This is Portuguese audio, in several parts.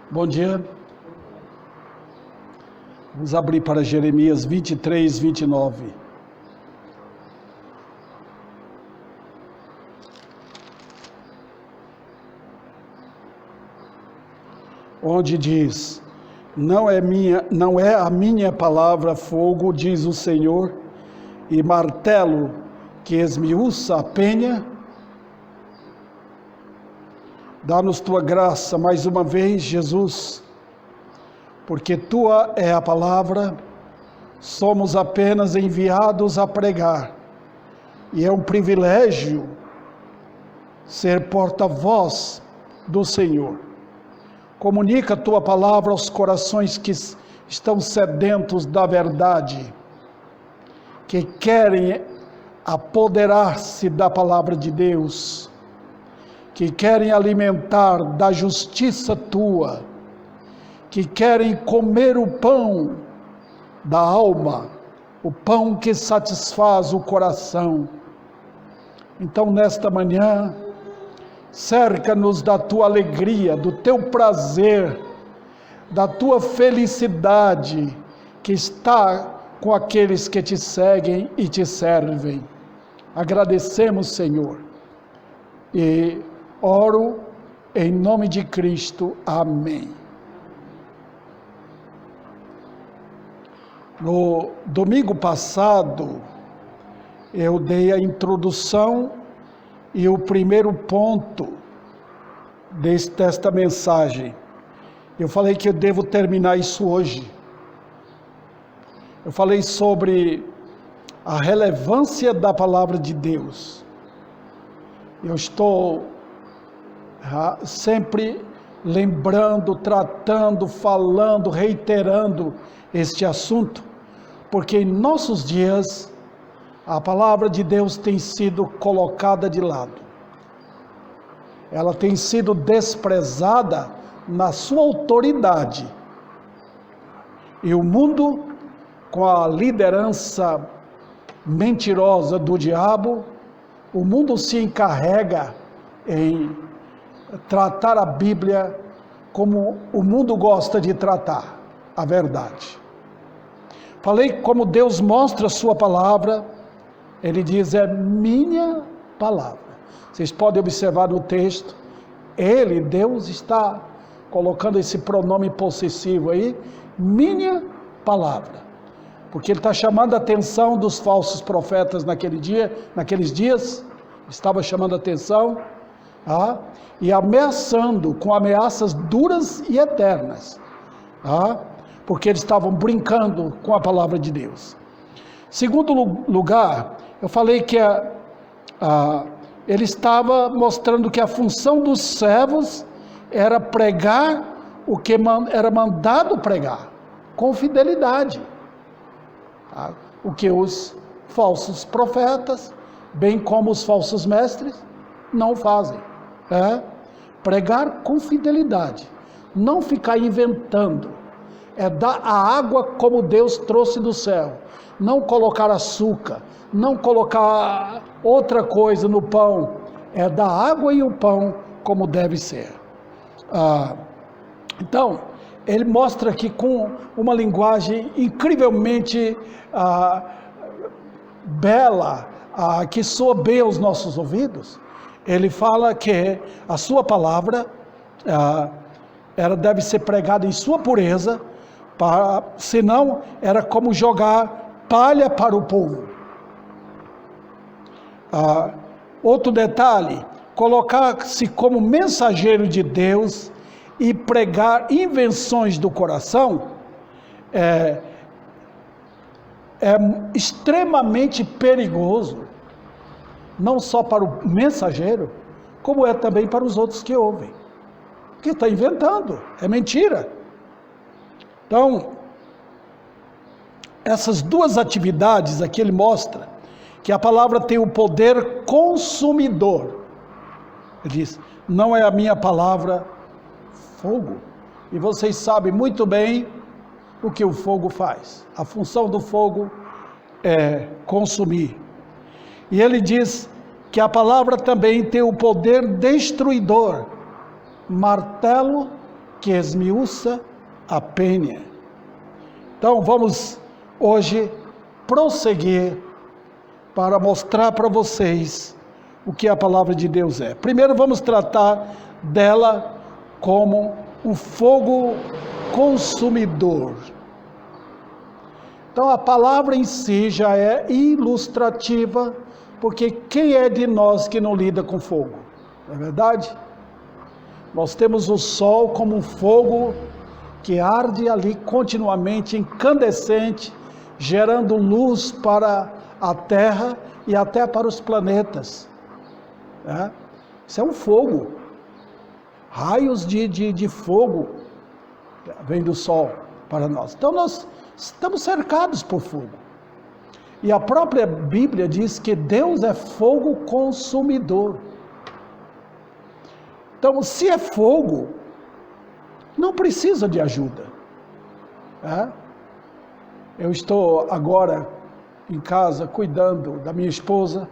Bom dia. Vamos abrir para Jeremias 23, 29. Onde diz: não é a minha palavra fogo, diz o Senhor, e martelo que esmiuça a penha? Dá-nos tua graça mais uma vez, Jesus, porque tua é a palavra, somos apenas enviados a pregar, e é um privilégio ser porta-voz do Senhor. Comunica a tua palavra aos corações que estão sedentos da verdade, que querem apoderar-se da palavra de Deus, que querem alimentar da justiça tua, que querem comer o pão da alma, o pão que satisfaz o coração. Então, nesta manhã, cerca-nos da tua alegria, do teu prazer, da tua felicidade que está com aqueles que te seguem e te servem. Agradecemos, Senhor, e oro em nome de Cristo. Amém. No domingo passado, eu dei a introdução e o primeiro ponto desta mensagem. Eu falei que eu devo terminar isso hoje. Eu falei sobre a relevância da palavra de Deus. Eu estou sempre lembrando, tratando, falando, reiterando este assunto, porque em nossos dias a palavra de Deus tem sido colocada de lado. Ela tem sido desprezada na sua autoridade. E o mundo, com a liderança mentirosa do diabo, o mundo se encarrega em tratar a Bíblia como o mundo gosta de tratar a verdade. Falei como Deus mostra a sua palavra. Ele diz: é minha palavra. Vocês podem observar no texto, Deus está colocando esse pronome possessivo aí, minha palavra, porque Ele está chamando a atenção dos falsos profetas naqueles dias, estava chamando a atenção, e ameaçando com ameaças duras e eternas, porque eles estavam brincando com a palavra de Deus. Segundo lugar, eu falei que ele estava mostrando que a função dos servos era pregar o que era mandado pregar, com fidelidade. O que os falsos profetas, bem como os falsos mestres, não fazem. Pregar com fidelidade, não ficar inventando, é dar a água como Deus trouxe do céu, não colocar açúcar, não colocar outra coisa no pão, é dar água e o pão como deve ser. Então, ele mostra aqui com uma linguagem incrivelmente bela, que soa bem aos nossos ouvidos. Ele fala que a sua palavra ela deve ser pregada em sua pureza, senão era como jogar palha para o povo. Outro detalhe, colocar-se como mensageiro de Deus e pregar invenções do coração é extremamente perigoso, não só para o mensageiro, como é também para os outros que ouvem, porque está inventando, é mentira. Então, essas duas atividades aqui ele mostra que a palavra tem o poder consumidor. Ele diz: não é a minha palavra fogo. E vocês sabem muito bem o que o fogo faz. A função do fogo é consumir. E ele diz que a palavra também tem o poder destruidor, martelo que esmiuça a pena. Então vamos hoje prosseguir para mostrar para vocês o que a palavra de Deus é. Primeiro vamos tratar dela como um fogo consumidor. Então a palavra em si já é ilustrativa, porque quem é de nós que não lida com fogo? Não é verdade? Nós temos o sol como um fogo que arde ali continuamente, incandescente, gerando luz para a Terra e até para os planetas. Isso é um fogo. Raios de fogo vêm do sol para nós. Então nós estamos cercados por fogo. E a própria Bíblia diz que Deus é fogo consumidor. Então, se é fogo, não precisa de ajuda. Eu estou agora em casa cuidando da minha esposa.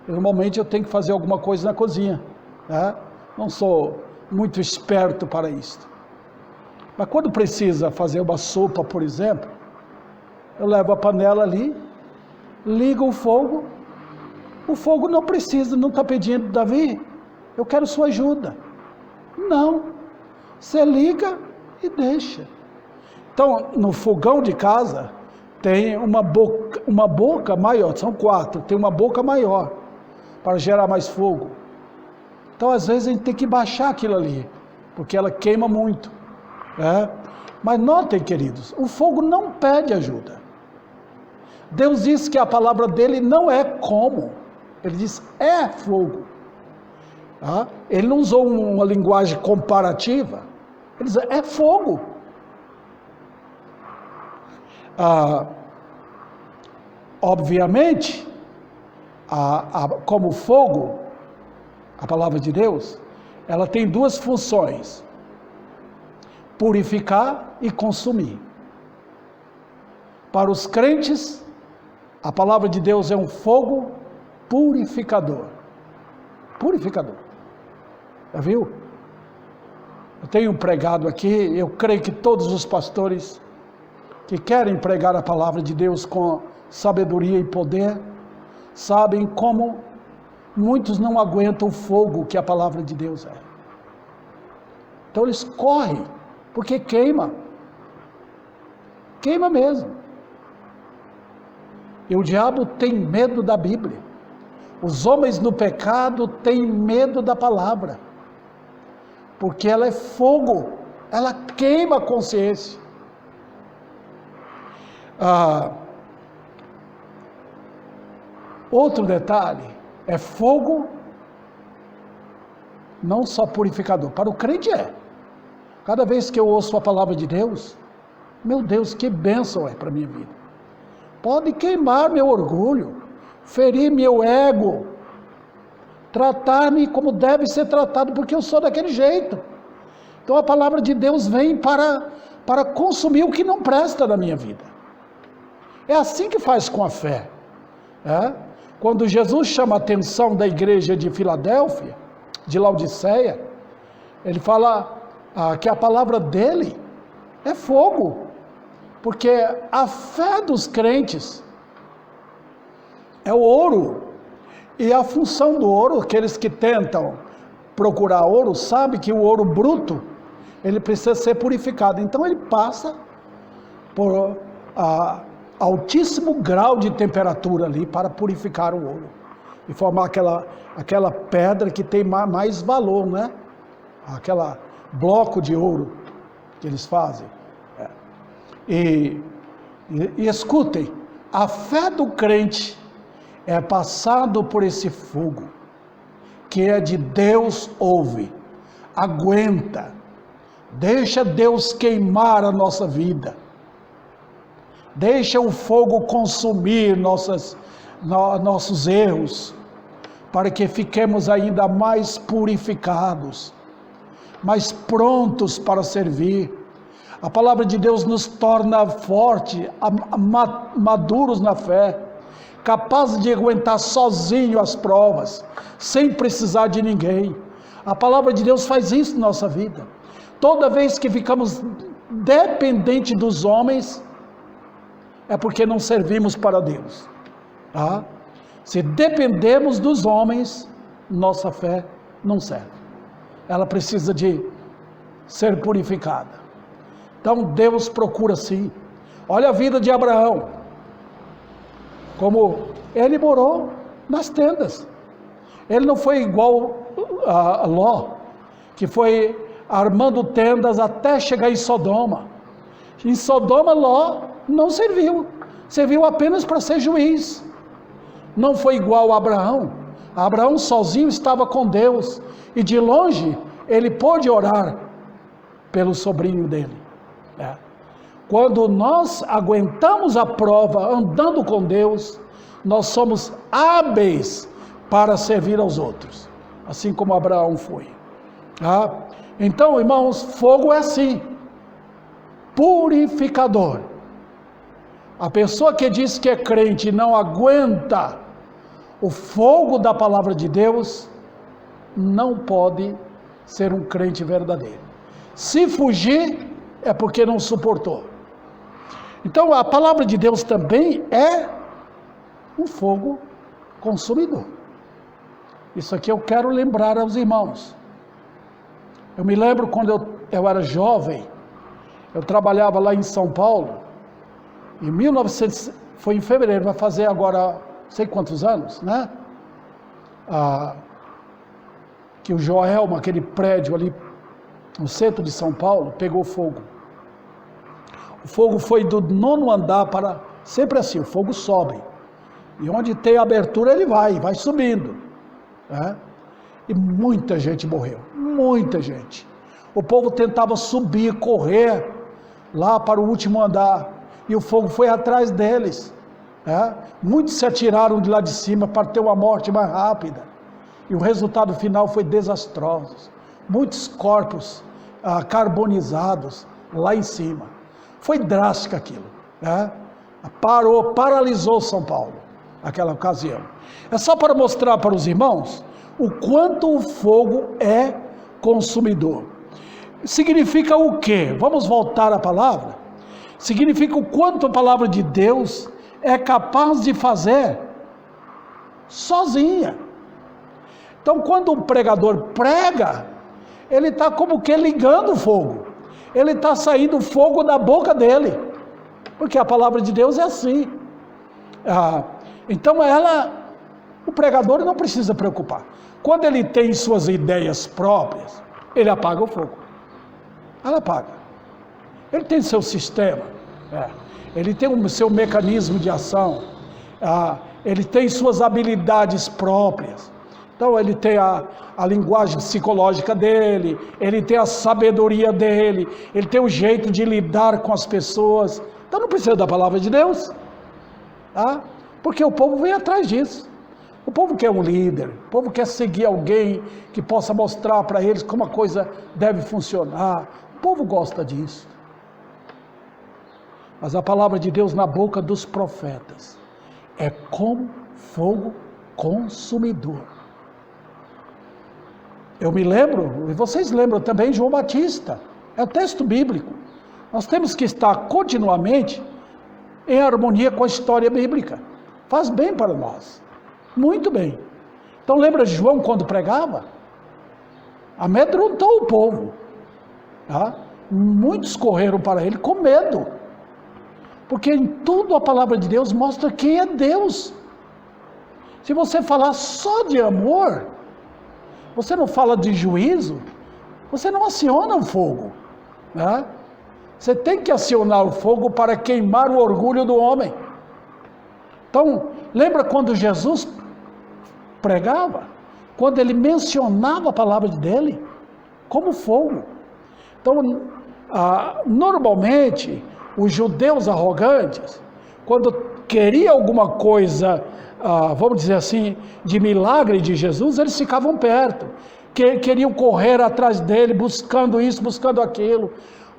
Normalmente eu tenho que fazer alguma coisa na cozinha. Não sou muito esperto para isso. Mas quando precisa fazer uma sopa, por exemplo, eu levo a panela ali, ligo o fogo não precisa, não está pedindo, Davi, eu quero sua ajuda. Não, você liga e deixa. Então, no fogão de casa, tem uma boca maior, são 4, tem uma boca maior, para gerar mais fogo. Então, às vezes, a gente tem que baixar aquilo ali, porque ela queima muito. Mas notem, queridos, o fogo não pede ajuda. Deus diz que a palavra dele não é como, ele diz é fogo. Ele não usou uma linguagem comparativa, ele diz é fogo. Obviamente, como fogo, a palavra de Deus, ela tem 2 funções: purificar e consumir. Para os crentes, a palavra de Deus é um fogo purificador. Purificador. Já viu? Eu tenho pregado aqui, eu creio que todos os pastores que querem pregar a palavra de Deus com sabedoria e poder, sabem como muitos não aguentam o fogo que a palavra de Deus é. Então eles correm, porque queima. Queima mesmo. E o diabo tem medo da Bíblia. Os homens no pecado têm medo da palavra, porque ela é fogo, ela queima a consciência. Outro detalhe, é fogo não só purificador, para o crente é. Cada vez que eu ouço a palavra de Deus, meu Deus, que bênção é para a minha vida. Pode queimar meu orgulho, ferir meu ego, tratar-me como deve ser tratado, porque eu sou daquele jeito. Então a palavra de Deus vem para consumir o que não presta na minha vida. É assim que faz com a fé. Quando Jesus chama a atenção da igreja de Filadélfia, de Laodiceia, ele fala que a palavra dele é fogo, porque a fé dos crentes é o ouro, e a função do ouro, aqueles que tentam procurar ouro, sabem que o ouro bruto, ele precisa ser purificado, então ele passa por altíssimo grau de temperatura ali para purificar o ouro e formar aquela pedra que tem mais valor, né? Aquela bloco de ouro que eles fazem. E escutem, a fé do crente é passado por esse fogo que é de Deus. Ouve, aguenta, deixa Deus queimar a nossa vida. Deixa o fogo consumir nossos erros, para que fiquemos ainda mais purificados, mais prontos para servir. A palavra de Deus nos torna fortes, maduros na fé, capazes de aguentar sozinho as provas, sem precisar de ninguém. A palavra de Deus faz isso na nossa vida. Toda vez que ficamos dependentes dos homens, é porque não servimos para Deus. Tá? Se dependemos dos homens, nossa fé não serve. Ela precisa de ser purificada. Então Deus procura sim. Olha a vida de Abraão. Como ele morou nas tendas. Ele não foi igual a Ló, que foi armando tendas até chegar em Sodoma. Em Sodoma, Ló não serviu. Serviu apenas para ser juiz. Não foi igual a Abraão. Abraão sozinho estava com Deus. E de longe, ele pôde orar pelo sobrinho dele. Quando nós aguentamos a prova andando com Deus, nós somos hábeis para servir aos outros, assim como Abraão foi. Então, irmãos, fogo é assim, purificador. A pessoa que diz que é crente e não aguenta o fogo da palavra de Deus, não pode ser um crente verdadeiro. Se fugir, é porque não suportou. Então, a palavra de Deus também é um fogo consumidor. Isso aqui eu quero lembrar aos irmãos. Eu me lembro quando eu era jovem, eu trabalhava lá em São Paulo, em 1900, foi em fevereiro, vai fazer agora, não sei quantos anos, né? Que o Joelma, aquele prédio ali, no centro de São Paulo, pegou fogo. O fogo foi do 9º andar para, sempre assim, o fogo sobe. E onde tem abertura ele vai subindo. Né? E muita gente morreu, muita gente. O povo tentava subir, correr lá para o último andar. E o fogo foi atrás deles. Né? Muitos se atiraram de lá de cima para ter uma morte mais rápida. E o resultado final foi desastroso. Muitos corpos carbonizados lá em cima. Foi drástico aquilo. Né? Paralisou São Paulo, aquela ocasião. É só para mostrar para os irmãos o quanto o fogo é consumidor. Significa o quê? Vamos voltar à palavra? Significa o quanto a palavra de Deus é capaz de fazer sozinha. Então, quando um pregador prega, ele está como que ligando o fogo. Ele está saindo fogo da boca dele. Porque a palavra de Deus é assim. Então, o pregador não precisa preocupar. Quando ele tem suas ideias próprias, ele apaga o fogo. Ela apaga. Ele tem seu sistema. Ele tem o seu mecanismo de ação. Ele tem suas habilidades próprias. Então ele tem a linguagem psicológica dele, ele tem a sabedoria dele, ele tem o jeito de lidar com as pessoas. Então não precisa da palavra de Deus, porque o povo vem atrás disso. O povo quer um líder, o povo quer seguir alguém que possa mostrar para eles como a coisa deve funcionar. O povo gosta disso. Mas a palavra de Deus na boca dos profetas é como fogo consumidor. Eu me lembro, e vocês lembram também, João Batista, é o texto bíblico. Nós temos que estar continuamente em harmonia com a história bíblica. Faz bem para nós, muito bem. Então lembra de João quando pregava? Amedrontou o povo. Muitos correram para ele com medo. Porque em tudo a palavra de Deus mostra quem é Deus. Se você falar só de amor, você não fala de juízo, você não aciona o fogo. Você tem que acionar o fogo para queimar o orgulho do homem. Então, lembra quando Jesus pregava? Quando ele mencionava a palavra dele como fogo. Então, normalmente, os judeus arrogantes, quando queria alguma coisa, vamos dizer assim, de milagre de Jesus, eles ficavam perto, queriam correr atrás dele, buscando isso, buscando aquilo.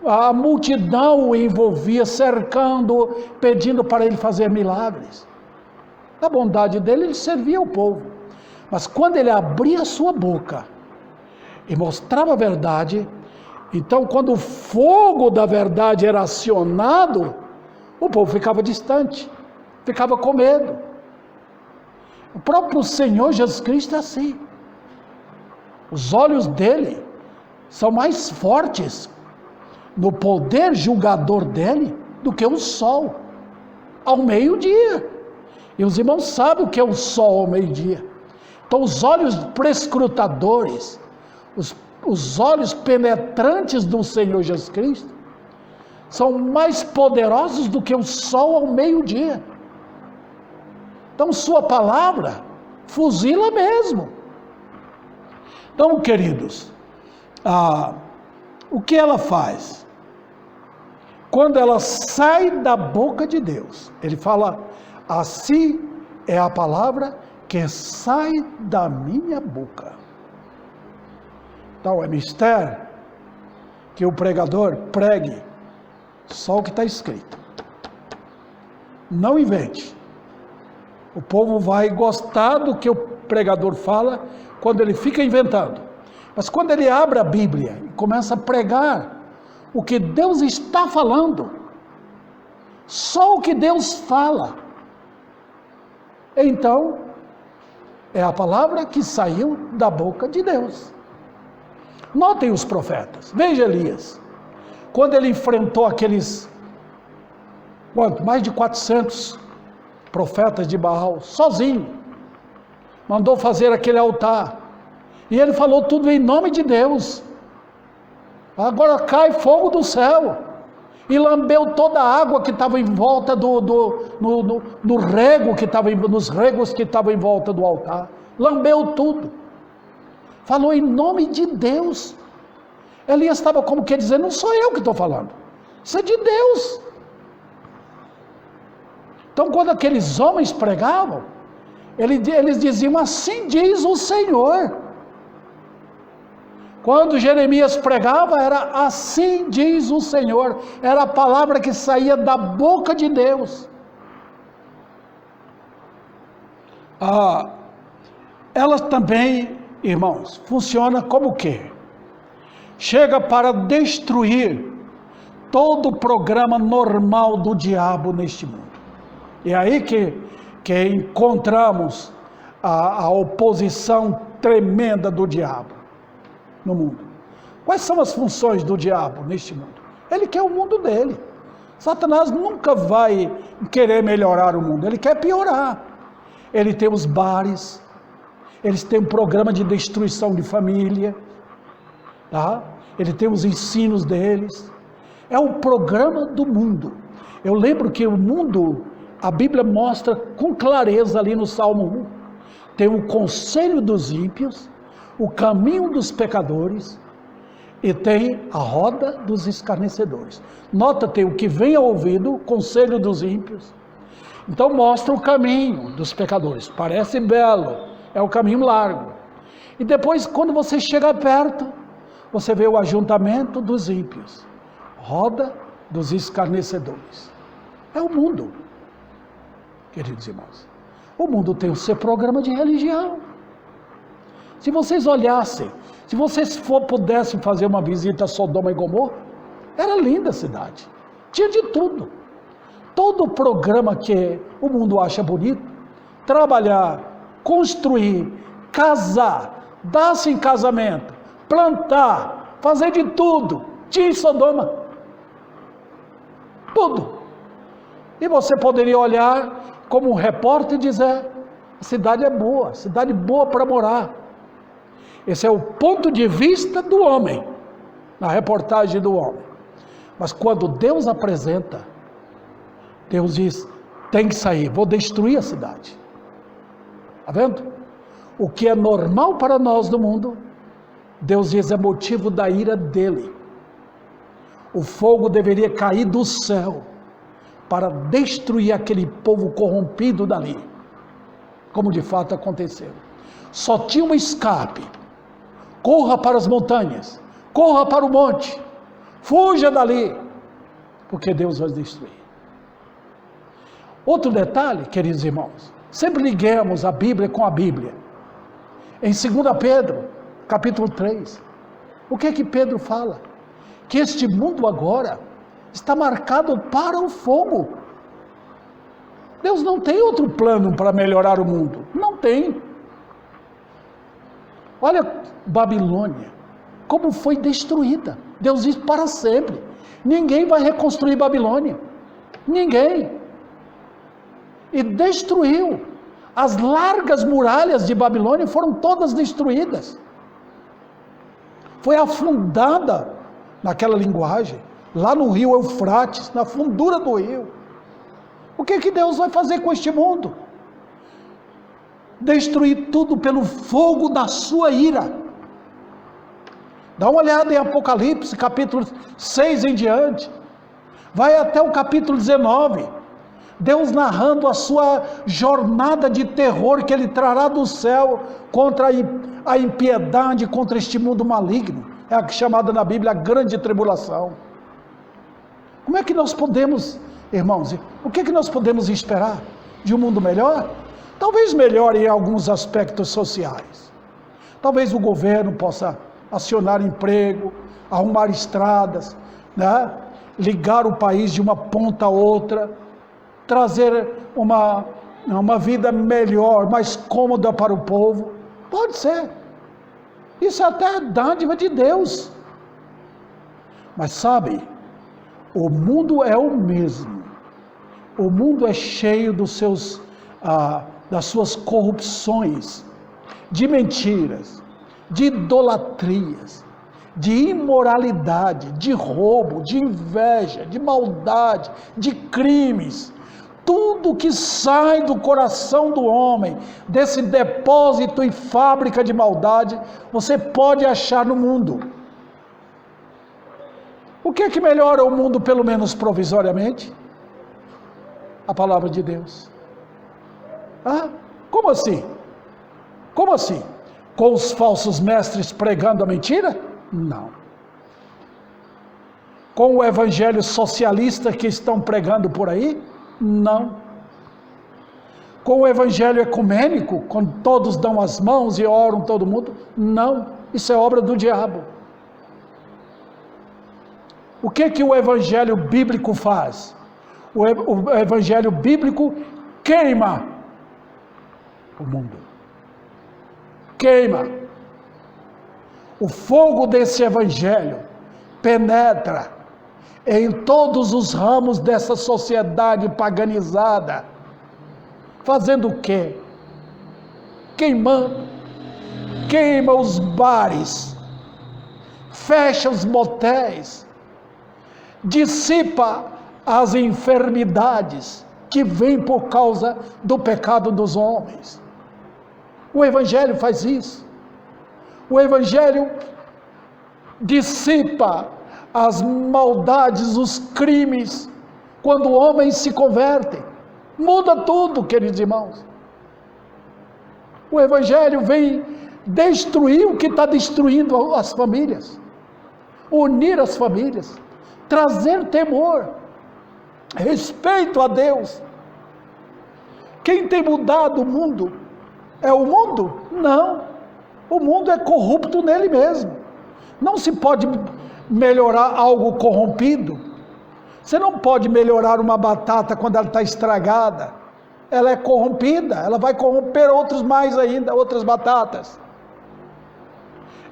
A multidão o envolvia, cercando, pedindo para ele fazer milagres. Na bondade dele, ele servia o povo. Mas quando ele abria a sua boca e mostrava a verdade, Então, quando o fogo da verdade era acionado, o povo ficava distante, ficava com medo. O próprio Senhor Jesus Cristo é assim. Os olhos dele são mais fortes no poder julgador dele do que o sol ao meio-dia. E os irmãos sabem o que é o sol ao meio-dia. Então os olhos prescrutadores, os olhos penetrantes do Senhor Jesus Cristo são mais poderosos do que o sol ao meio-dia. Então sua palavra fuzila mesmo. Então, queridos, o que ela faz? Quando ela sai da boca de Deus, ele fala, assim é a palavra que sai da minha boca. Então é mistério que o pregador pregue só o que está escrito. Não invente. O povo vai gostar do que o pregador fala quando ele fica inventando. Mas quando ele abre a Bíblia e começa a pregar o que Deus está falando, só o que Deus fala, então é a palavra que saiu da boca de Deus. Notem os profetas. Veja Elias, quando ele enfrentou aqueles mais de 400 profetas de Baal, sozinho, mandou fazer aquele altar, e ele falou tudo em nome de Deus. Agora cai fogo do céu, e lambeu toda a água que estava em volta no rego que estava nos regos que estavam em volta do altar, lambeu tudo, falou em nome de Deus. Elias estava como que dizendo, não sou eu que estou falando, isso é de Deus. Então quando aqueles homens pregavam, eles diziam, assim diz o Senhor. Quando Jeremias pregava, era assim diz o Senhor, era a palavra que saía da boca de Deus. Ela também, irmãos, funciona como o quê? Chega para destruir todo o programa normal do diabo neste mundo. E é aí que encontramos a oposição tremenda do diabo no mundo. Quais são as funções do diabo neste mundo? Ele quer o mundo dele. Satanás nunca vai querer melhorar o mundo, ele quer piorar. Ele tem os bares, eles têm um programa de destruição de família, tá? Ele tem os ensinos deles, é o programa do mundo. Eu lembro que o mundo, a Bíblia mostra com clareza ali no Salmo 1, tem o conselho dos ímpios, o caminho dos pecadores, e tem a roda dos escarnecedores. Nota, tem o que vem ao ouvido, o conselho dos ímpios. Então mostra o caminho dos pecadores, parece belo, é o caminho largo. E depois, quando você chega perto, você vê o ajuntamento dos ímpios, roda dos escarnecedores. É o mundo, queridos irmãos. O mundo tem o seu programa de religião. Se vocês olhassem, se vocês pudessem fazer uma visita a Sodoma e Gomorra, era linda a cidade, tinha de tudo. Todo o programa que o mundo acha bonito, trabalhar, construir, casar, dar-se em casamento, plantar, fazer de tudo, tinha em Sodoma. Tudo. E você poderia olhar como um repórter e dizer, a cidade é boa, cidade boa para morar. Esse é o ponto de vista do homem, na reportagem do homem. Mas quando Deus apresenta, Deus diz, tem que sair, vou destruir a cidade. Está vendo? O que é normal para nós do mundo, Deus diz, é motivo da ira dele. O fogo deveria cair do céu, para destruir aquele povo corrompido dali, como de fato aconteceu. Só tinha um escape, corra para as montanhas, corra para o monte, fuja dali, porque Deus vai destruir. Outro detalhe, queridos irmãos, sempre liguemos a Bíblia com a Bíblia. Em 2 Pedro, capítulo 3, o que é que Pedro fala? que este mundo agora está marcado para o fogo. Deus não tem outro plano para melhorar o mundo. Não tem. Olha Babilônia, como foi destruída. Deus diz para sempre. Ninguém vai reconstruir Babilônia. Ninguém. E destruiu. As largas muralhas de Babilônia foram todas destruídas. Foi afundada naquela linguagem, lá no rio Eufrates, na fundura do rio. O que Deus vai fazer com este mundo? Destruir tudo pelo fogo da sua ira. Dá uma olhada em Apocalipse, capítulo 6 em diante. Vai até o capítulo 19. Deus narrando a sua jornada de terror que Ele trará do céu contra a impiedade, contra este mundo maligno. É a chamada na Bíblia a grande tribulação. Como é que nós podemos, irmãos, o que nós podemos esperar de um mundo melhor? Talvez melhor em alguns aspectos sociais. Talvez o governo possa acionar emprego, arrumar estradas, né? Ligar o país de uma ponta a outra, trazer uma vida melhor, mais cômoda para o povo. Pode ser. Isso é até dádiva de Deus. Mas sabe, o mundo é o mesmo. O mundo é cheio das suas corrupções, de mentiras, de idolatrias, de imoralidade, de roubo, de inveja, de maldade, de crimes. Tudo que sai do coração do homem, desse depósito e fábrica de maldade, você pode achar no mundo. O que é que melhora o mundo, pelo menos provisoriamente? A palavra de Deus. Ah, como assim? Como assim? Com os falsos mestres pregando a mentira? Não. Com o evangelho socialista que estão pregando por aí? Não. Com o evangelho ecumênico, quando todos dão as mãos e oram todo mundo? Não. Isso é obra do diabo. O que o evangelho bíblico faz? O evangelho bíblico queima o mundo. Queima. O fogo desse evangelho penetra em todos os ramos dessa sociedade paganizada. Fazendo o quê? Queimando. Queima os bares, fecha os motéis, dissipa as enfermidades que vêm por causa do pecado dos homens. O evangelho faz isso. O evangelho dissipa as maldades, os crimes, quando homens se convertem. Muda tudo, queridos irmãos. O evangelho vem destruir o que está destruindo as famílias, unir as famílias, trazer temor, respeito a Deus. Quem tem mudado o mundo é o mundo? Não, o mundo é corrupto nele mesmo. Não se pode melhorar algo corrompido. Você não pode melhorar uma batata quando ela está estragada. Ela é corrompida, ela vai corromper outros mais ainda, outras batatas.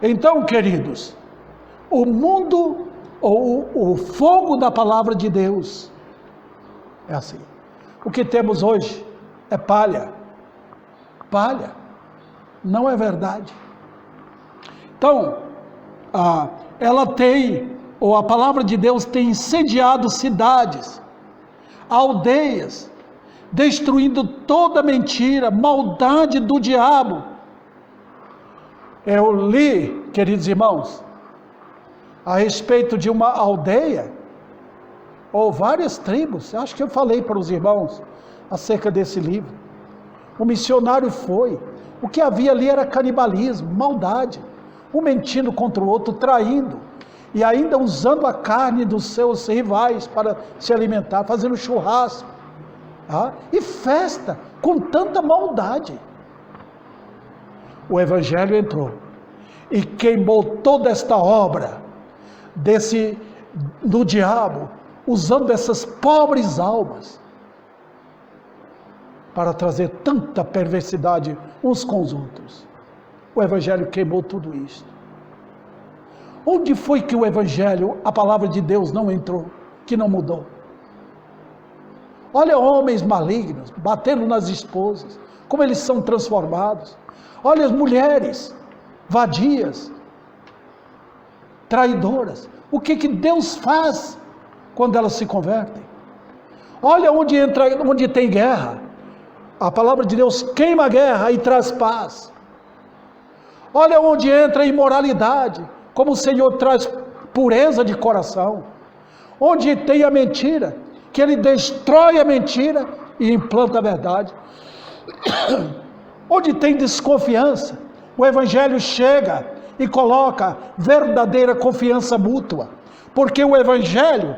Então, queridos, o mundo, ou o fogo da palavra de Deus, é assim. O que temos hoje é palha. Palha. Não é verdade. Então, ela tem, ou a palavra de Deus tem incendiado cidades, aldeias, destruindo toda mentira, maldade do diabo. Eu li, queridos irmãos, a respeito de uma aldeia, ou várias tribos, acho que eu falei para os irmãos acerca desse livro. O missionário foi, o que havia ali era canibalismo, maldade, um mentindo contra o outro, traindo, e ainda usando a carne dos seus rivais para se alimentar, fazendo churrasco, e festa, com tanta maldade. O evangelho entrou e queimou toda esta obra do diabo, usando essas pobres almas para trazer tanta perversidade uns com os outros. O Evangelho queimou tudo isso. Onde foi que o Evangelho, a palavra de Deus não entrou, que não mudou? Olha homens malignos, batendo nas esposas, como eles são transformados. Olha as mulheres vadias, traidoras. O que Deus faz quando elas se convertem? Olha onde tem guerra. A palavra de Deus queima a guerra e traz paz. Olha onde entra a imoralidade, como o Senhor traz pureza de coração. Onde tem a mentira, que Ele destrói a mentira e implanta a verdade. Onde tem desconfiança, o Evangelho chega e coloca verdadeira confiança mútua. Porque o Evangelho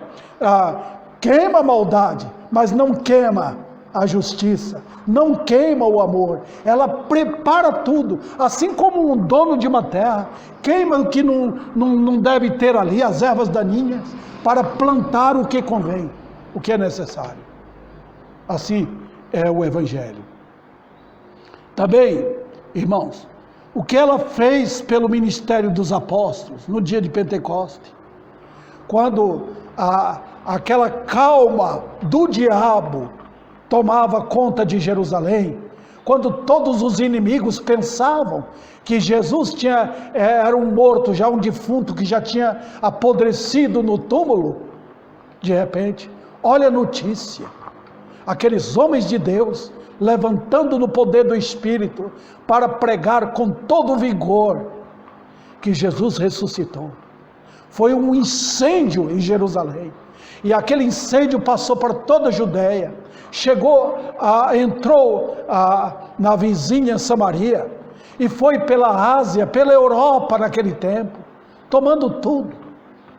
queima a maldade, mas não queima a justiça, não queima o amor. Ela prepara tudo, assim como um dono de uma terra queima o que não deve ter ali, as ervas daninhas, para plantar o que convém, o que é necessário. Assim é o Evangelho. Também, irmãos, o que ela fez pelo ministério dos apóstolos no dia de Pentecoste, quando aquela calma do diabo tomava conta de Jerusalém, quando todos os inimigos pensavam que Jesus era um morto, já um defunto que já tinha apodrecido no túmulo, de repente, olha a notícia, aqueles homens de Deus levantando no poder do Espírito para pregar com todo vigor que Jesus ressuscitou. Foi um incêndio em Jerusalém, e aquele incêndio passou para toda a Judéia, entrou na vizinha Samaria, e foi pela Ásia, pela Europa naquele tempo, tomando tudo,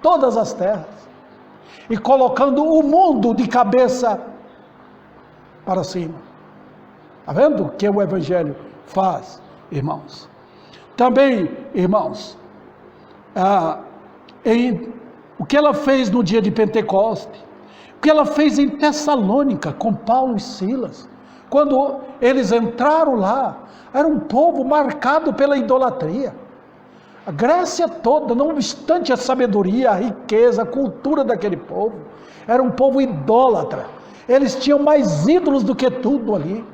todas as terras, e colocando o mundo de cabeça para cima. Está vendo o que o Evangelho faz, irmãos? Também, irmãos, o que ela fez no dia de Pentecoste, o que ela fez em Tessalônica com Paulo e Silas, quando eles entraram lá, era um povo marcado pela idolatria. A Grécia toda, não obstante a sabedoria, a riqueza, a cultura daquele povo, era um povo idólatra. Eles tinham mais ídolos do que tudo ali.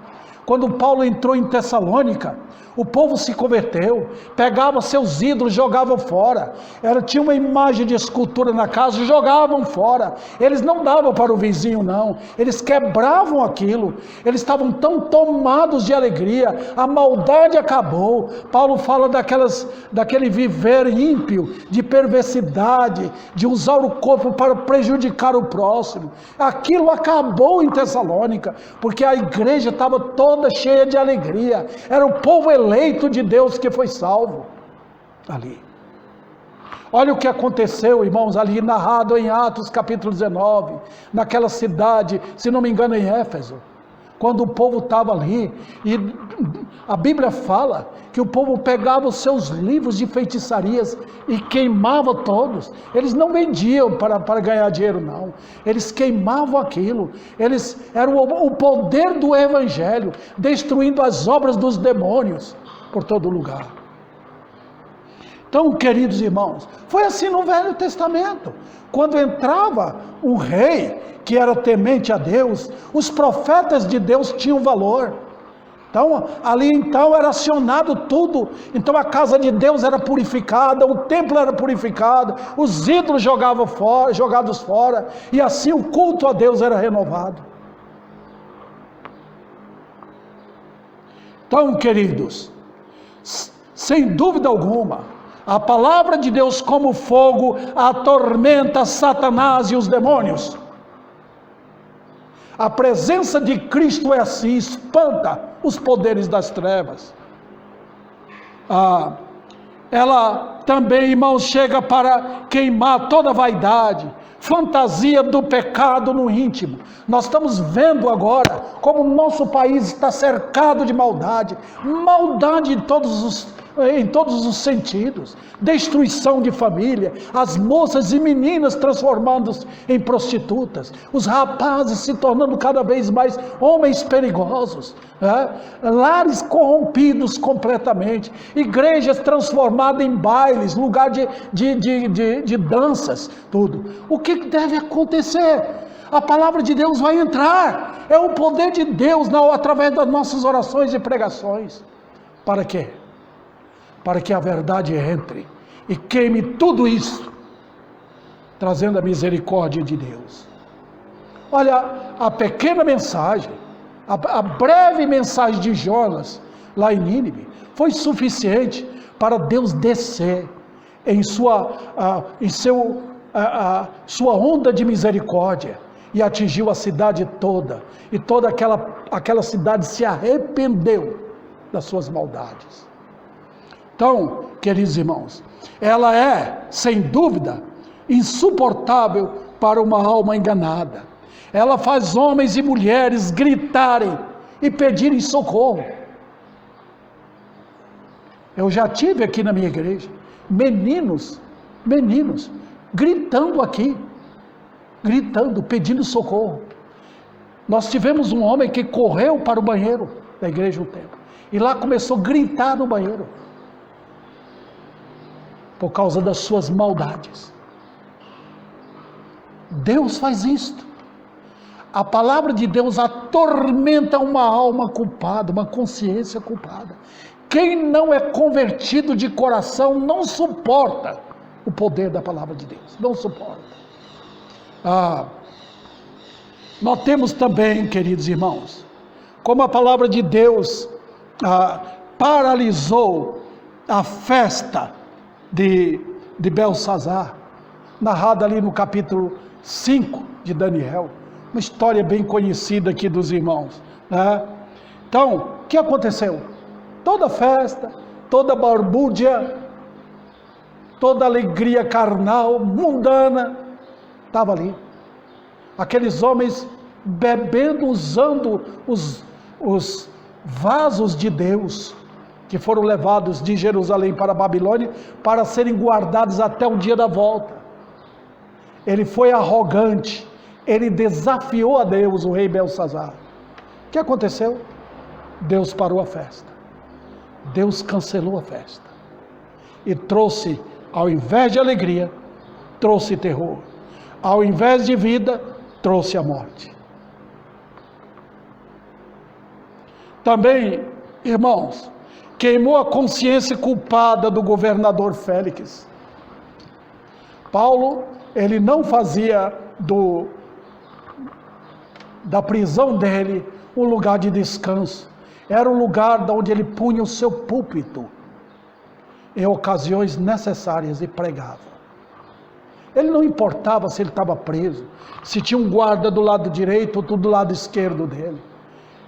Quando Paulo entrou em Tessalônica, o povo se converteu, pegava seus ídolos, jogavam fora. Tinha uma imagem de escultura na casa, jogavam fora. Eles não davam para o vizinho, não. Eles quebravam aquilo. Eles estavam tão tomados de alegria. A maldade acabou. Paulo fala daquele viver ímpio, de perversidade, de usar o corpo para prejudicar o próximo. Aquilo acabou em Tessalônica, porque a igreja estava toda cheia de alegria. Era o povo eleito de Deus que foi salvo ali. Olha o que aconteceu, irmãos, ali narrado em Atos capítulo 19, naquela cidade, se não me engano em Éfeso, quando o povo estava ali, e a Bíblia fala que o povo pegava os seus livros de feitiçarias e queimava todos. Eles não vendiam para ganhar dinheiro, não. Eles queimavam aquilo. Eles eram o poder do Evangelho, destruindo as obras dos demônios por todo lugar. Então, queridos irmãos, foi assim no Velho Testamento. Quando entrava um rei que era temente a Deus, os profetas de Deus tinham valor. Então, ali então era acionado tudo. Então a casa de Deus era purificada, o templo era purificado, os ídolos jogados fora, e assim o culto a Deus era renovado. Então, queridos, sem dúvida alguma, a palavra de Deus como fogo atormenta Satanás e os demônios. A presença de Cristo é assim, espanta os poderes das trevas. Ela também, irmãos, chega para queimar toda vaidade, fantasia do pecado no íntimo. Nós estamos vendo agora como o nosso país está cercado de maldade em todos em todos os sentidos, destruição de família, as moças e meninas transformando-se em prostitutas, os rapazes se tornando cada vez mais homens perigosos, lares corrompidos completamente, igrejas transformadas em bailes, lugar de danças, tudo. O que deve acontecer? A palavra de Deus vai entrar, é o poder de Deus através das nossas orações e pregações. Para quê? Para que a verdade entre e queime tudo isso, trazendo a misericórdia de Deus. Olha, a pequena mensagem, a breve mensagem de Jonas, lá em Nínive, foi suficiente para Deus descer em sua onda de misericórdia, e atingiu a cidade toda, e toda aquela cidade se arrependeu das suas maldades. Então, queridos irmãos, ela é, sem dúvida, insuportável para uma alma enganada. Ela faz homens e mulheres gritarem e pedirem socorro. Eu já tive aqui na minha igreja, meninos, gritando aqui, pedindo socorro. Nós tivemos um homem que correu para o banheiro da igreja um tempo, e lá começou a gritar no banheiro, por causa das suas maldades. Deus faz isto. A palavra de Deus atormenta uma alma culpada, uma consciência culpada. Quem não é convertido de coração não suporta o poder da palavra de Deus, não suporta. Nós temos também, queridos irmãos, como a palavra de Deus paralisou a festa de Belsazar, narrada ali no capítulo 5 de Daniel, uma história bem conhecida aqui dos irmãos, né? Então, o que aconteceu? Toda festa, toda barbúrdia, toda alegria carnal, mundana, estava ali. Aqueles homens bebendo, usando os vasos de Deus, que foram levados de Jerusalém para a Babilônia, para serem guardados até o dia da volta. Ele foi arrogante, ele desafiou a Deus, o rei Belsazar. O que aconteceu? Deus parou a festa, Deus cancelou a festa, e trouxe, ao invés de alegria, trouxe terror, ao invés de vida, trouxe a morte. Também, irmãos, queimou a consciência culpada do governador Félix. Paulo, ele não fazia da prisão dele um lugar de descanso, era um lugar onde ele punha o seu púlpito em ocasiões necessárias e pregava. Ele não importava se ele estava preso, se tinha um guarda do lado direito ou do lado esquerdo dele.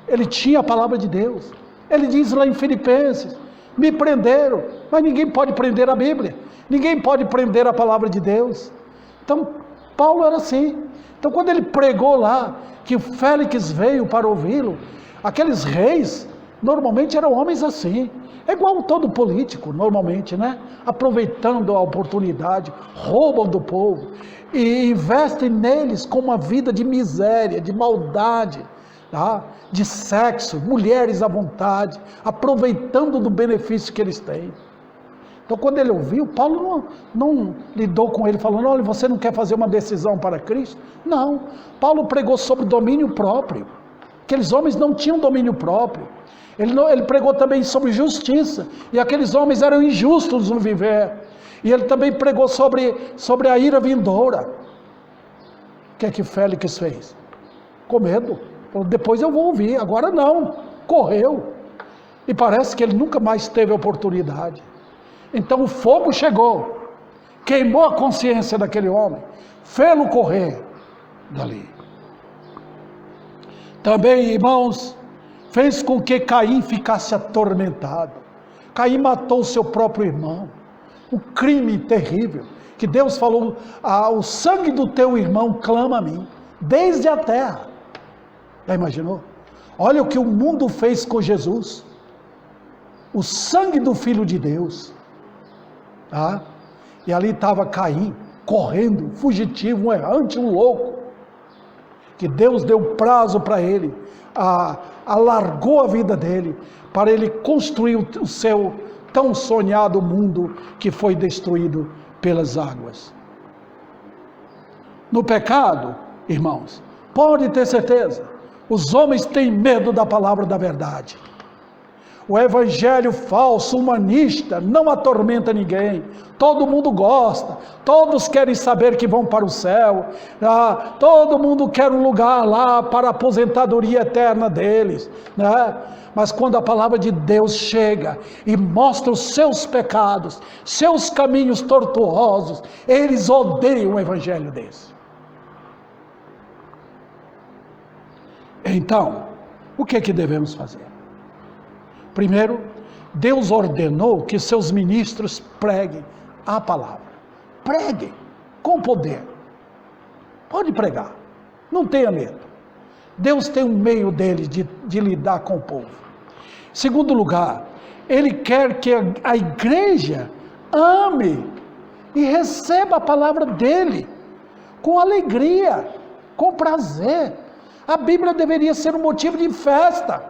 Ele tinha a palavra de Deus. Ele diz lá em Filipenses: me prenderam, mas ninguém pode prender a Bíblia, ninguém pode prender a palavra de Deus. Então, Paulo era assim. Então, quando ele pregou lá, que o Félix veio para ouvi-lo, aqueles reis, normalmente eram homens assim, é igual todo político, normalmente, né? Aproveitando a oportunidade, roubam do povo, e investem neles com uma vida de miséria, de maldade, tá? De sexo, mulheres à vontade, aproveitando do benefício que eles têm. Então, quando ele ouviu, Paulo não lidou com ele falando: olha, você não quer fazer uma decisão para Cristo? Não, Paulo pregou sobre domínio próprio. Aqueles homens não tinham domínio próprio. Ele pregou também sobre justiça, e aqueles homens eram injustos no viver. E ele também pregou sobre a ira vindoura. O que é que Félix fez? Com medo. Falou: depois eu vou ouvir, agora não. Correu. E parece que ele nunca mais teve oportunidade. Então o fogo chegou, queimou a consciência daquele homem, fê-lo correr dali. Também, irmãos, fez com que Caim ficasse atormentado. Caim matou seu próprio irmão, um crime terrível, que Deus falou: o sangue do teu irmão clama a mim, desde a terra. Já imaginou? Olha o que o mundo fez com Jesus. o sangue do Filho de Deus. Tá? E ali estava Caim, correndo, fugitivo, um errante, um louco, que Deus deu prazo para ele, alargou a vida dele, para ele construir o seu tão sonhado mundo que foi destruído pelas águas. No pecado, irmãos, pode ter certeza, os homens têm medo da palavra da verdade. O evangelho falso, humanista, não atormenta ninguém. Todo mundo gosta, todos querem saber que vão para o céu, todo mundo quer um lugar lá para a aposentadoria eterna deles, né? Mas quando a palavra de Deus chega e mostra os seus pecados, seus caminhos tortuosos, eles odeiam um evangelho desse. Então, o que é que devemos fazer? Primeiro, Deus ordenou que seus ministros preguem a palavra. Preguem com poder. Pode pregar, não tenha medo. Deus tem um meio dele de lidar com o povo. Segundo lugar, Ele quer que a igreja ame e receba a palavra dele com alegria, com prazer. A Bíblia deveria ser um motivo de festa.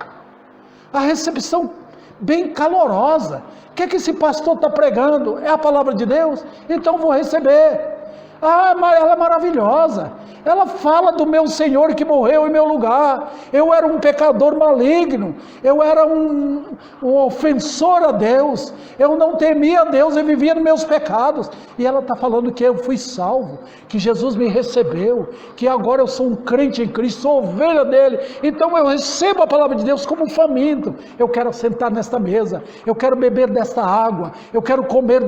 A recepção bem calorosa. O que é que esse pastor está pregando? É a palavra de Deus? Então vou receber. Mas ela é maravilhosa. Ela fala do meu Senhor que morreu em meu lugar. Eu era um pecador maligno. Eu era um ofensor a Deus. Eu não temia a Deus e vivia nos meus pecados. E ela está falando que eu fui salvo, que Jesus me recebeu, que agora eu sou um crente em Cristo, sou ovelha dele. Então eu recebo a palavra de Deus como um faminto. Eu quero sentar nesta mesa. Eu quero beber desta água. Eu quero comer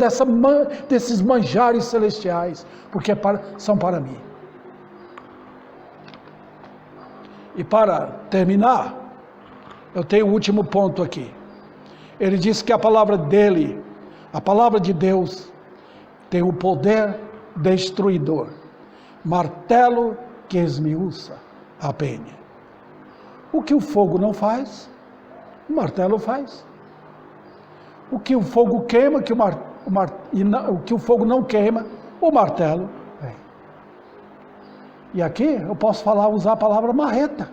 desses manjares celestiais, porque são para mim. E para terminar, eu tenho o último ponto aqui. Ele diz que a palavra dele, a palavra de Deus, tem o poder destruidor, martelo que esmiuça a penha. O que o fogo não faz, o martelo faz. O que o fogo queima, o que o fogo não queima, o martelo vem. E aqui eu posso usar a palavra marreta,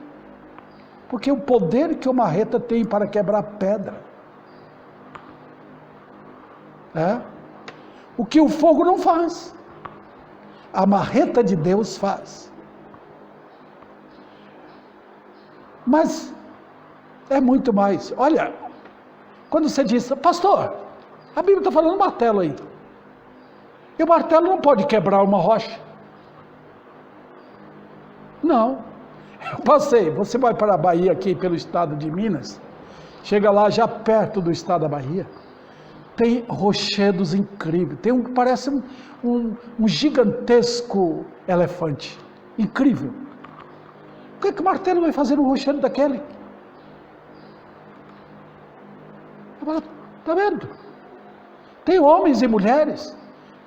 porque o poder que o marreta tem para quebrar pedra, o que o fogo não faz, a marreta de Deus faz. Mas é muito mais. Olha, quando você diz, pastor, a Bíblia está falando martelo aí, e o martelo não pode quebrar uma rocha. Não. Eu passei, você vai para a Bahia aqui pelo estado de Minas, chega lá já perto do estado da Bahia, tem rochedos incríveis, tem um que parece um gigantesco elefante, incrível. O que é que o martelo vai fazer no rochedo daquele? Está vendo? Tem homens e mulheres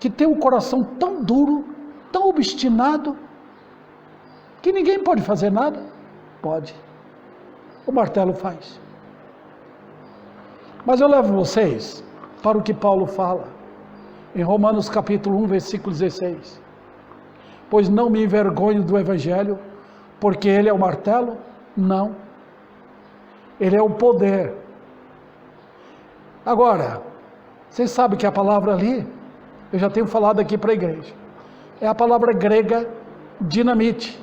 que têm um coração tão duro, tão obstinado, que ninguém pode fazer nada. Pode. O martelo faz. Mas eu levo vocês para o que Paulo fala em Romanos capítulo 1, versículo 16. Pois não me envergonho do evangelho, porque ele é o martelo? Não. Ele é o poder. Agora, vocês sabem que a palavra ali, eu já tenho falado aqui para a igreja, é a palavra grega dinamite.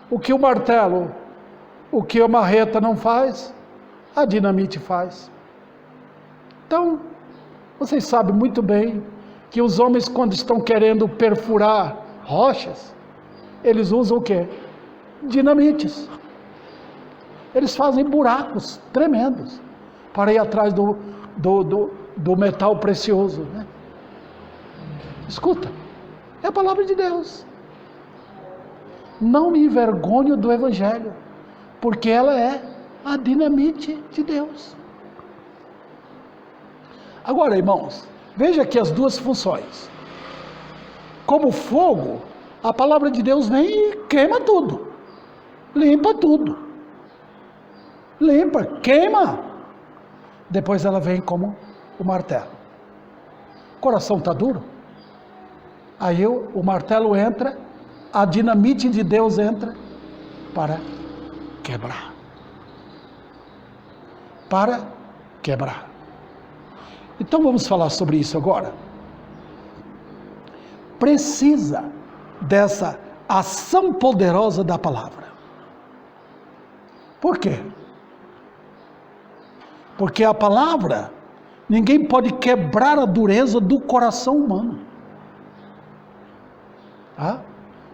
O que o martelo, o que a marreta não faz, a dinamite faz. Então, vocês sabem muito bem que os homens, quando estão querendo perfurar rochas, eles usam o quê? Dinamites. Eles fazem buracos tremendos para ir atrás do metal precioso, né? Escuta, é a palavra de Deus. Não me envergonho do evangelho, porque ela é a dinamite de Deus. Agora, irmãos, veja aqui as duas funções. Como fogo, a palavra de Deus vem e queima tudo, limpa tudo, limpa, queima. depois ela vem como o martelo. O coração está duro, aí o martelo entra, a dinamite de Deus entra para quebrar. Para quebrar. Então vamos falar sobre isso agora. Precisa dessa ação poderosa da palavra. Por quê? Porque a palavra, ninguém pode quebrar a dureza do coração humano. Ah?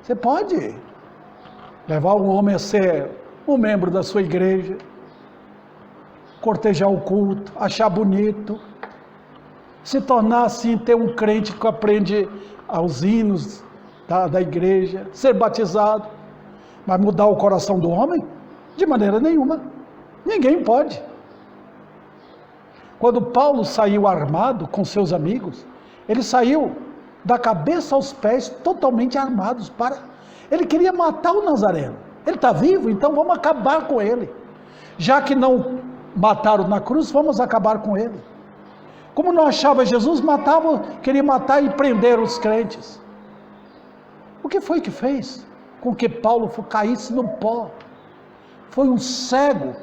Você pode levar um homem a ser um membro da sua igreja, cortejar o culto, achar bonito, se tornar assim, ter um crente que aprende aos hinos da igreja, ser batizado, mas mudar o coração do homem? De maneira nenhuma. Ninguém pode. Quando Paulo saiu armado com seus amigos, ele saiu da cabeça aos pés totalmente armados ele queria matar o Nazareno. Ele está vivo, então vamos acabar com ele. Já que não mataram na cruz, vamos acabar com ele. Como não achava Jesus, queria matar e prender os crentes. O que foi que fez com que Paulo caísse no pó? Foi um cego.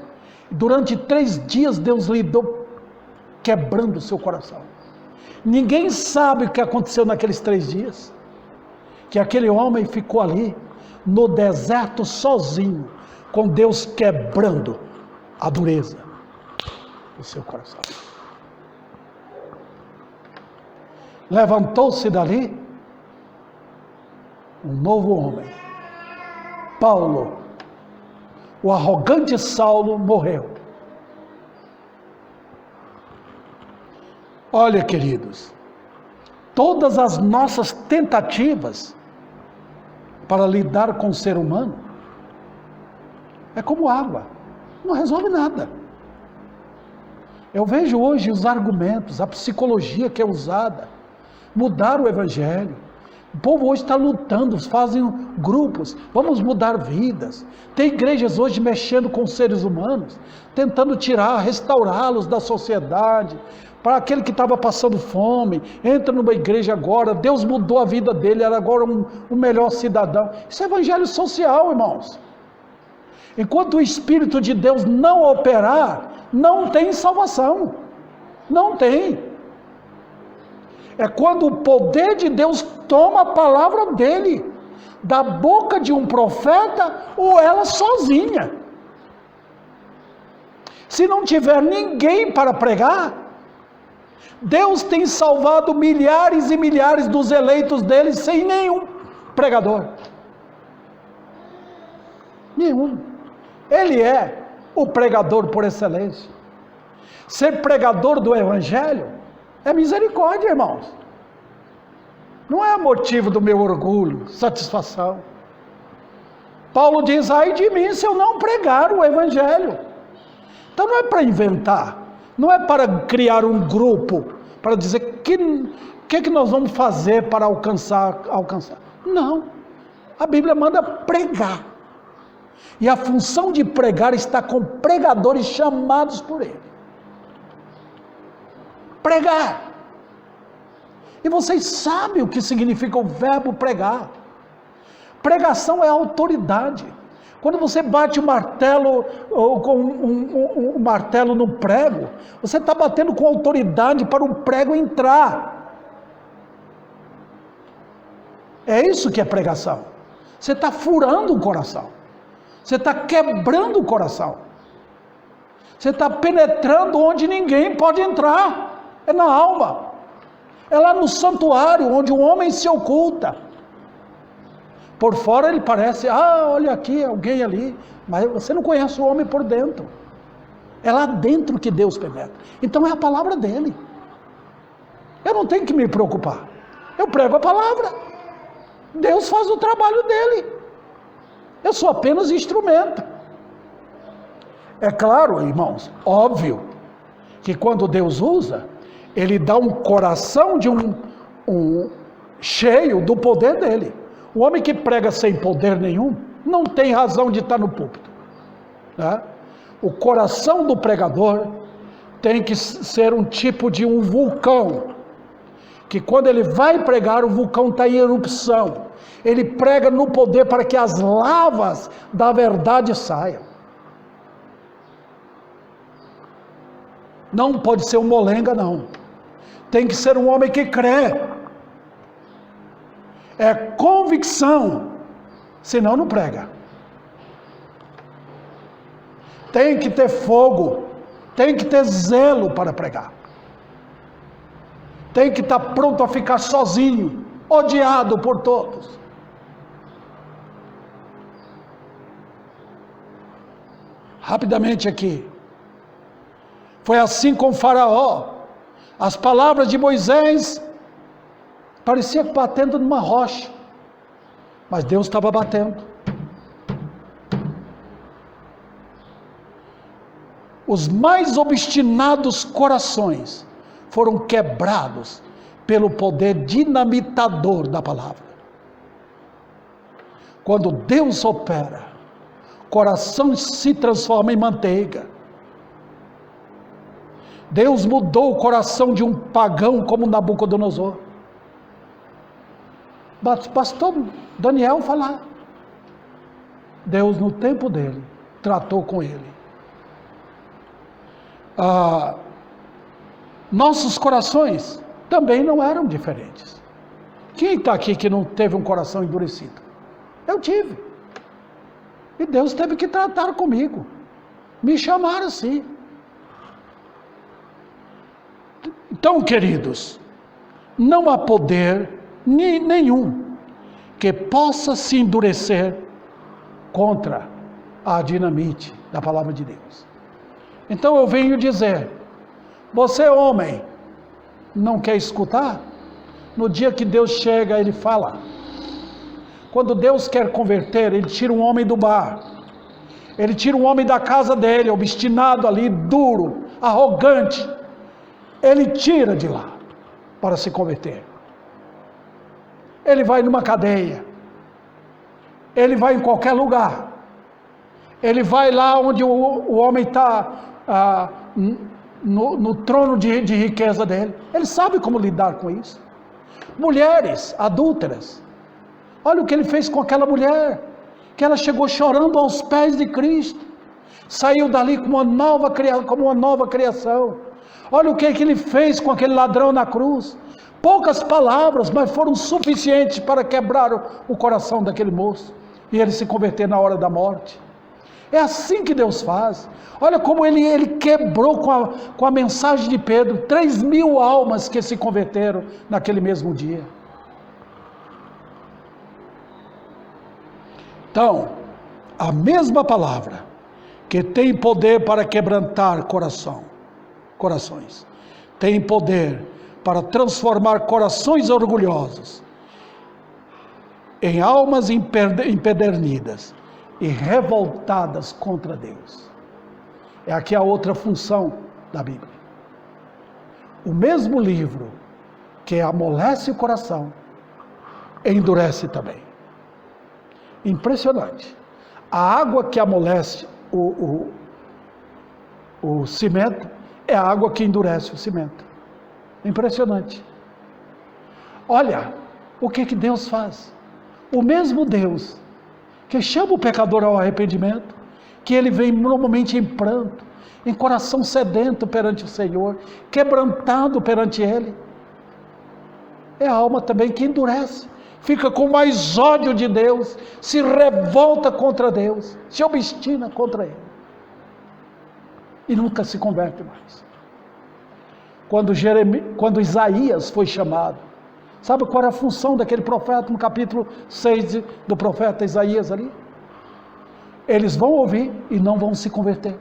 Durante 3 dias Deus lidou quebrando o seu coração. Ninguém sabe o que aconteceu naqueles 3 dias. Que aquele homem ficou ali, no deserto sozinho, com Deus quebrando a dureza do seu coração. Levantou-se dali um novo homem. Paulo, o arrogante Saulo, morreu. Olha, queridos, todas as nossas tentativas para lidar com o ser humano é como água, não resolve nada. Eu vejo hoje os argumentos, a psicologia que é usada, mudar o evangelho. O povo hoje está lutando, fazem grupos, vamos mudar vidas. Tem igrejas hoje mexendo com seres humanos, tentando restaurá-los da sociedade. Para aquele que estava passando fome, entra numa igreja agora, Deus mudou a vida dele, era agora um melhor cidadão. Isso é evangelho social, irmãos. Enquanto o Espírito de Deus não operar, não tem salvação. Não tem. É quando o poder de Deus toma a palavra dele, da boca de um profeta, ou ela sozinha. Se não tiver ninguém para pregar, Deus tem salvado milhares e milhares dos eleitos dele sem nenhum pregador. Nenhum. Ele é o pregador por excelência. Ser pregador do evangelho é misericórdia, irmãos. Não é motivo do meu orgulho, satisfação. Paulo diz: ai de mim se eu não pregar o evangelho. Então não é para inventar. Não é para criar um grupo, para dizer que nós vamos fazer para alcançar. Não. A Bíblia manda pregar. E a função de pregar está com pregadores chamados por ele. Pregar. E vocês sabem o que significa o verbo pregar. Pregação é autoridade. Quando você bate o martelo, ou com um martelo no prego, você está batendo com autoridade para o prego entrar. É isso que é pregação. Você está furando o coração. Você está quebrando o coração. Você está penetrando onde ninguém pode entrar. É na alma. É lá no santuário, onde o homem se oculta. Por fora ele parece, olha aqui, alguém ali, mas você não conhece o homem por dentro. É lá dentro que Deus penetra. Então é a palavra dele. Eu não tenho que me preocupar. Eu prego a palavra. Deus faz o trabalho dele. Eu sou apenas instrumento. É claro, irmãos, óbvio, que quando Deus usa, ele dá um coração de um cheio do poder dele. O homem que prega sem poder nenhum, não tem razão de estar no púlpito. Tá? O coração do pregador tem que ser um tipo de um vulcão, que quando ele vai pregar, o vulcão está em erupção. Ele prega no poder para que as lavas da verdade saiam. Não pode ser um molenga, não. Tem que ser um homem que crê. É convicção, senão não prega. Tem que ter fogo, tem que ter zelo para pregar. Tem que estar pronto a ficar sozinho, odiado por todos. Rapidamente aqui. Foi assim com Faraó. As palavras de Moisés parecia batendo numa rocha, mas Deus estava batendo. Os mais obstinados corações foram quebrados pelo poder dinamitador da palavra. Quando Deus opera, coração se transforma em manteiga. Deus mudou o coração de um pagão como Nabucodonosor. Pastor Daniel falar. Deus, no tempo dele, tratou com ele. Nossos corações também não eram diferentes. Quem está aqui que não teve um coração endurecido? Eu tive. E Deus teve que tratar comigo. Me chamaram assim. Então, queridos, não há poder nenhum que possa se endurecer contra a dinamite da palavra de Deus. Então eu venho dizer, você homem, não quer escutar? No dia que Deus chega, Ele fala. Quando Deus quer converter, Ele tira um homem do bar. Ele tira um homem da casa dele, obstinado ali, duro, arrogante. Ele tira de lá para se converter. Ele vai numa cadeia. Ele vai em qualquer lugar. Ele vai lá onde o homem está no trono de riqueza dele. Ele sabe como lidar com isso. Mulheres adúlteras. Olha o que ele fez com aquela mulher, que ela chegou chorando aos pés de Cristo. Saiu dali como uma nova criação. Olha o que ele fez com aquele ladrão na cruz. Poucas palavras, mas foram suficientes para quebrar o coração daquele moço. E ele se converter na hora da morte. É assim que Deus faz. Olha como ele quebrou com a mensagem de Pedro 3.000 almas que se converteram naquele mesmo dia. Então, a mesma palavra que tem poder para quebrantar corações, tem poder para transformar corações orgulhosos em almas empedernidas e revoltadas contra Deus. É aqui a outra função da Bíblia. O mesmo livro que amolece o coração, endurece também. Impressionante. A água que amolece o cimento é a água que endurece o cimento. Impressionante. Olha o que Deus faz. O mesmo Deus que chama o pecador ao arrependimento, que ele vem normalmente em pranto, em coração sedento perante o Senhor, quebrantado perante Ele, é a alma também que endurece, fica com mais ódio de Deus, se revolta contra Deus, se obstina contra Ele, e nunca se converte mais. Quando Isaías foi chamado, sabe qual era a função daquele profeta no capítulo 6 do profeta Isaías ali? Eles vão ouvir e não vão se converter.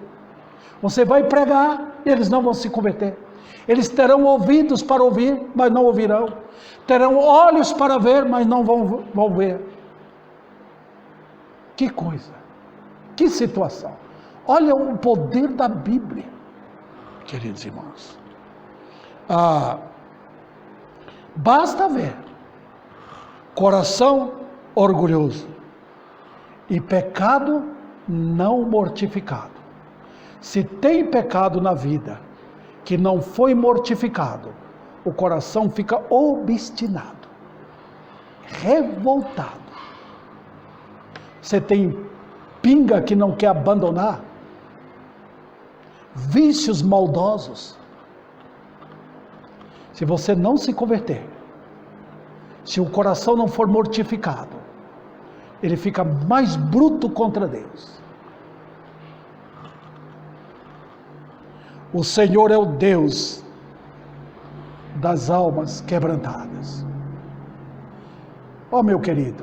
Você vai pregar e eles não vão se converter. Eles terão ouvidos para ouvir, mas não ouvirão. Terão olhos para ver, mas não vão ver. Que coisa, que situação. Olha o poder da Bíblia, queridos irmãos. Basta ver coração orgulhoso e pecado não mortificado. Se tem pecado na vida, que não foi mortificado, o coração fica obstinado, revoltado. Você tem pinga que não quer abandonar, vícios maldosos. Se você não se converter, se o coração não for mortificado, ele fica mais bruto contra Deus. O Senhor é o Deus das almas quebrantadas. Ó, meu querido,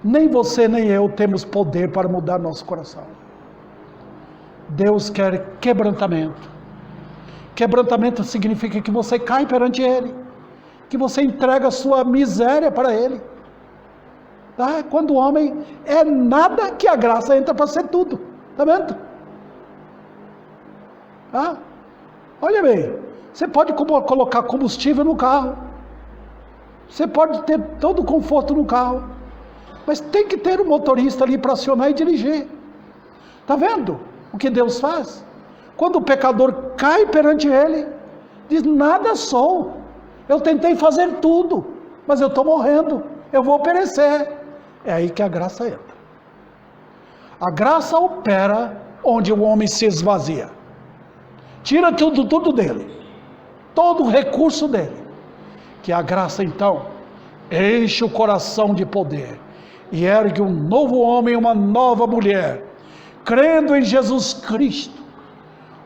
nem você nem eu temos poder para mudar nosso coração. Deus quer quebrantamento. Quebrantamento significa que você cai perante Ele, que você entrega a sua miséria para Ele. Tá? Quando o homem é nada, que a graça entra para ser tudo. Está vendo? Ah, olha bem, você pode colocar combustível no carro, você pode ter todo o conforto no carro, mas tem que ter um motorista ali para acionar e dirigir. Está vendo o que Deus faz? Quando o pecador cai perante Ele, diz: nada sou, eu tentei fazer tudo, mas eu estou morrendo, eu vou perecer. É aí que a graça entra. A graça opera onde o homem se esvazia. Tira tudo dele, todo o recurso dele, que a graça então enche o coração de poder e ergue um novo homem e uma nova mulher, crendo em Jesus Cristo,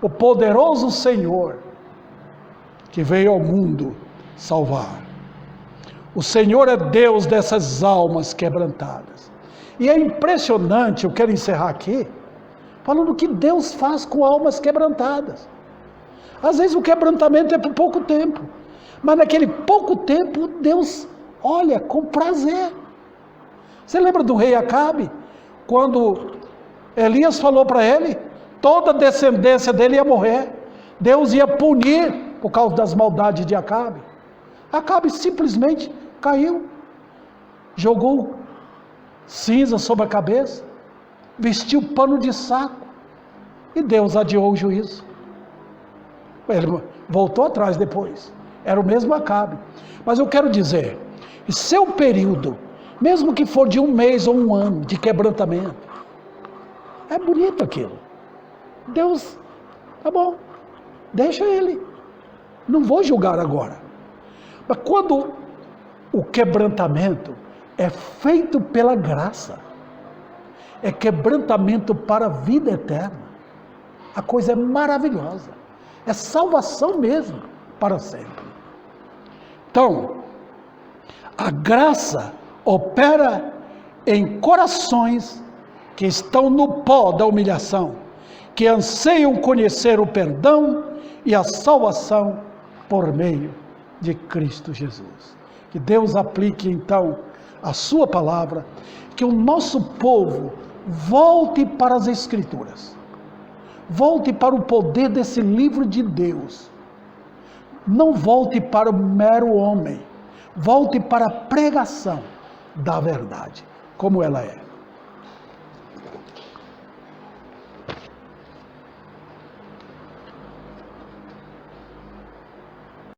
o poderoso Senhor, que veio ao mundo salvar. O Senhor é Deus dessas almas quebrantadas. E é impressionante, eu quero encerrar aqui, falando o que Deus faz com almas quebrantadas. Às vezes o quebrantamento é por pouco tempo, mas naquele pouco tempo Deus olha com prazer. Você lembra do rei Acabe? Quando Elias falou para ele, toda a descendência dele ia morrer, Deus ia punir por causa das maldades de Acabe. Acabe simplesmente caiu, jogou cinza sobre a cabeça, vestiu pano de saco, e Deus adiou o juízo. Ele voltou atrás depois, era o mesmo Acabe. Mas eu quero dizer, seu período, mesmo que for de 1 mês ou 1 ano de quebrantamento, é bonito aquilo. Deus, tá bom, deixa ele, não vou julgar agora. Mas quando o quebrantamento é feito pela graça, é quebrantamento para a vida eterna, a coisa é maravilhosa, é salvação mesmo, para sempre. Então, a graça opera em corações que estão no pó da humilhação, que anseiam conhecer o perdão e a salvação por meio de Cristo Jesus. Que Deus aplique então a sua palavra, que o nosso povo volte para as Escrituras, volte para o poder desse livro de Deus, não volte para o mero homem, volte para a pregação da verdade, como ela é.